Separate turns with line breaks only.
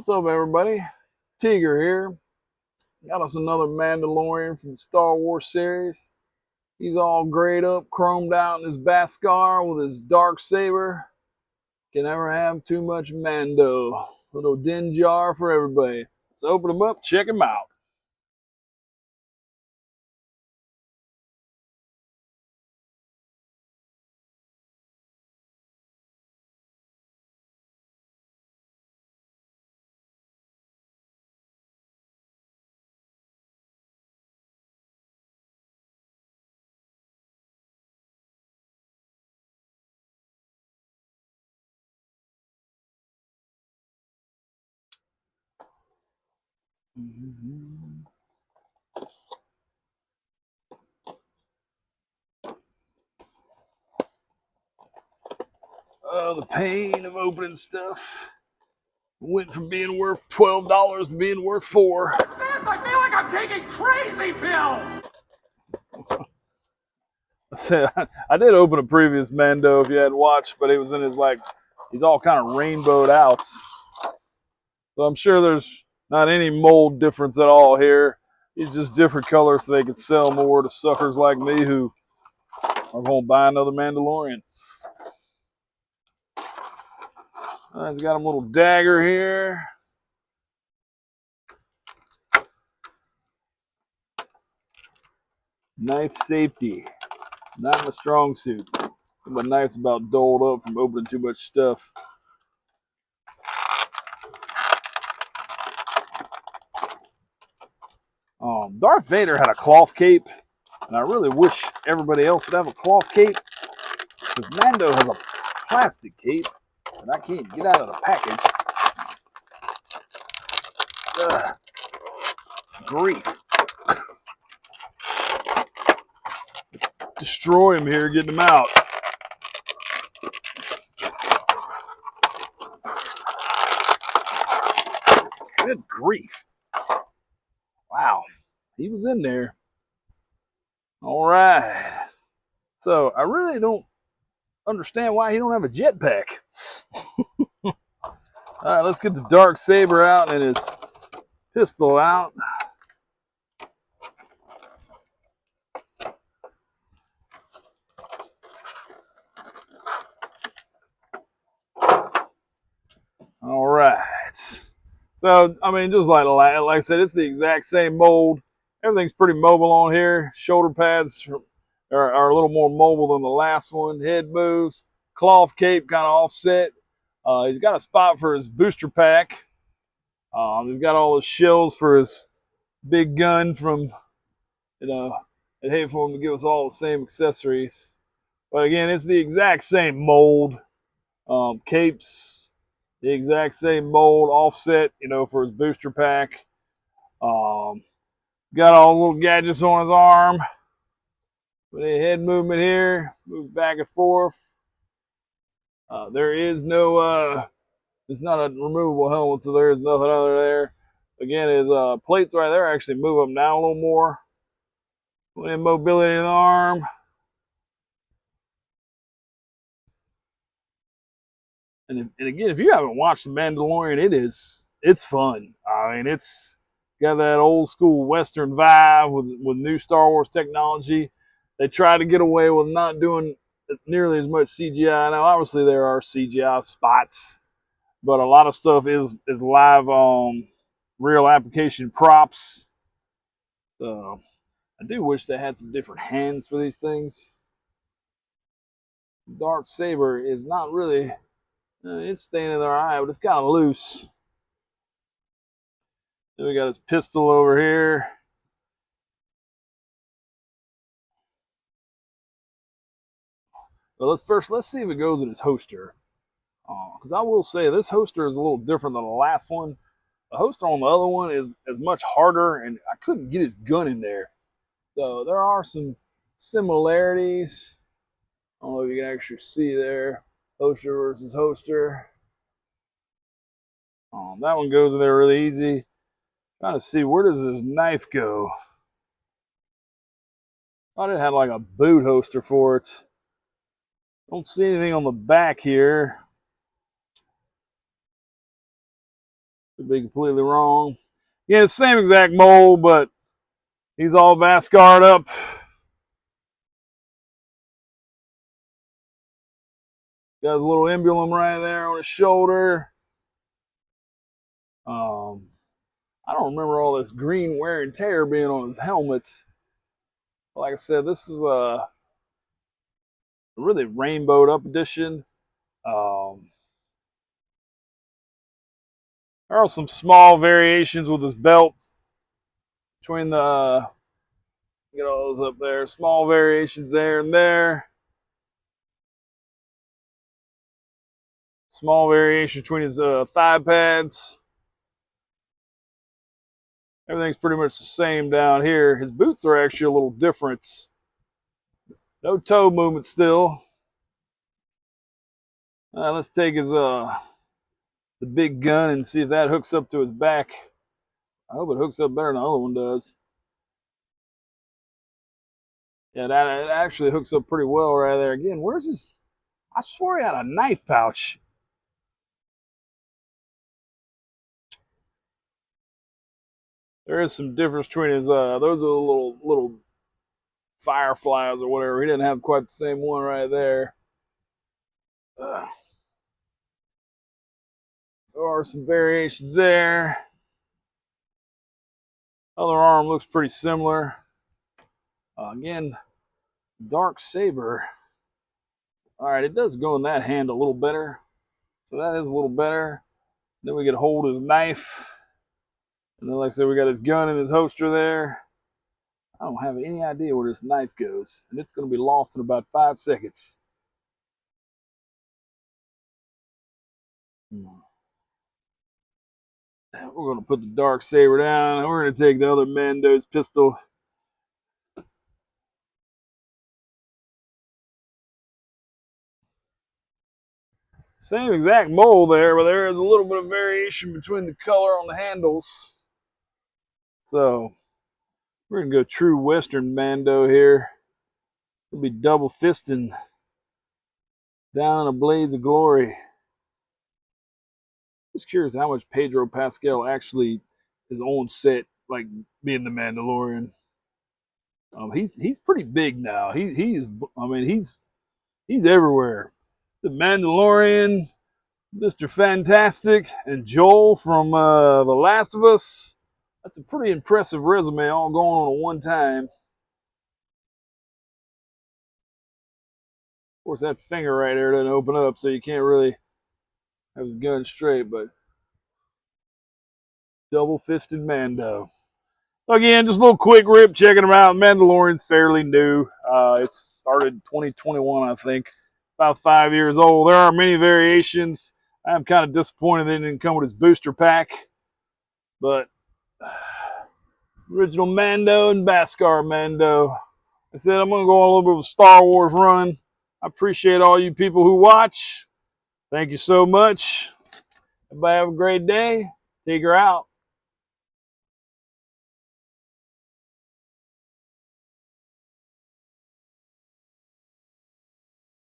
What's up, everybody? Tiger here. Got us another Mandalorian from the Star Wars series. He's all grayed up, chromed out in his Beskar with his Dark Saber. Can never have too much Mando. Little din jar for everybody. Let's open him up, check him out. Oh, the pain of opening stuff. Went from being worth $12 to being worth $4.
I feel like I'm taking crazy pills!
I did open a previous Mando if you hadn't watched, but it was in his he's all kind of rainbowed out. So I'm sure there's not any mold difference at all here. He's just different colors so they can sell more to suckers like me who are going to buy another Mandalorian. He's got a little dagger here. Knife safety. Not my strong suit. My knife's about doled up from opening too much stuff. Darth Vader had a cloth cape, and I really wish everybody else would have a cloth cape, because Mando has a plastic cape, and I can't get out of the package. Ugh. Grief. Destroy him here, getting him out. Good grief. Wow. He was in there. All right. So I really don't understand why he don't have a jetpack. All right, let's get the Dark Saber out and his pistol out. All right. So, I mean, just like I said, it's the exact same mold. Everything's pretty mobile on here. Shoulder pads are a little more mobile than the last one. Head moves. Cloth cape kind of offset. He's got a spot for his booster pack. He's got all his shells for his big gun from, I'd hate for him to give us all the same accessories. But again, it's the exact same mold. Capes, the exact same mold, offset, for his booster pack. Got all the little gadgets on his arm. With a head movement here, moves back and forth. There is no, it's not a removable helmet, so there is nothing under there. Again, his plates right there actually move up down a little more. Put in mobility in the arm. And again, if you haven't watched The Mandalorian, it's fun. I mean, it's got that old school Western vibe with new Star Wars technology. They try to get away with not doing nearly as much CGI. Now, obviously, there are CGI spots, but a lot of stuff is live real application props. So I do wish they had some different hands for these things. Dark Saber is not really, it's staying in their eye, but it's kind of loose. Then we got his pistol over here. But let's see if it goes in his holster. Because I will say this holster is a little different than the last one. The holster on the other one is much harder, and I couldn't get his gun in there. So there are some similarities. I don't know if you can actually see there. Holster versus holster. That one goes in there really easy. Trying to see, where does this knife go? I didn't have like a boot holster for it. Don't see anything on the back here. Could be completely wrong. Yeah, same exact mold, but he's all Beskar up. Got his little emblem right there on his shoulder. I don't remember all this green wear and tear being on his helmet. Like I said, this is a really rainbowed up edition. There are some small variations with his belts between the, get all those up there, small variations there and there. Small variation between his thigh pads. Everything's pretty much the same down here. His boots are actually a little different. No toe movement still. Let's take his the big gun and see if that hooks up to his back. I hope it hooks up better than the other one does. Yeah, that it actually hooks up pretty well right there. Again, where's his? I swear he had a knife pouch. There is some difference between his. Those are little fireflies or whatever. He didn't have quite the same one right there. There are some variations there. Other arm looks pretty similar. Again, Dark Saber. All right, it does go in that hand a little better. So that is a little better. Then we can hold his knife. And then, like I said, we got his gun in his holster there. I don't have any idea where this knife goes. And it's going to be lost in about 5 seconds. We're going to put the Dark Saber down. And we're going to take the other Mando's pistol. Same exact mold there, but there is a little bit of variation between the color on the handles. So we're going to go true Western Mando here. We'll be double fisting down in a blaze of glory. Just curious how much Pedro Pascal actually is on set, like being the Mandalorian. He's pretty big now. He's I mean he's everywhere. The Mandalorian, Mr. Fantastic, and Joel from The Last of Us. That's a pretty impressive resume all going on at one time. Of course, that finger right there doesn't open up, so you can't really have his gun straight, but double-fisted Mando. Again, just a little quick rip, checking them out. Mandalorian's fairly new. It started 2021, I think. About 5 years old. There are many variations. I'm kind of disappointed they didn't come with his booster pack. But original Mando and Beskar Mando. I said I'm going to go on a little bit of a Star Wars run. I appreciate all you people who watch. Thank you so much. Everybody have a great day. Take her out.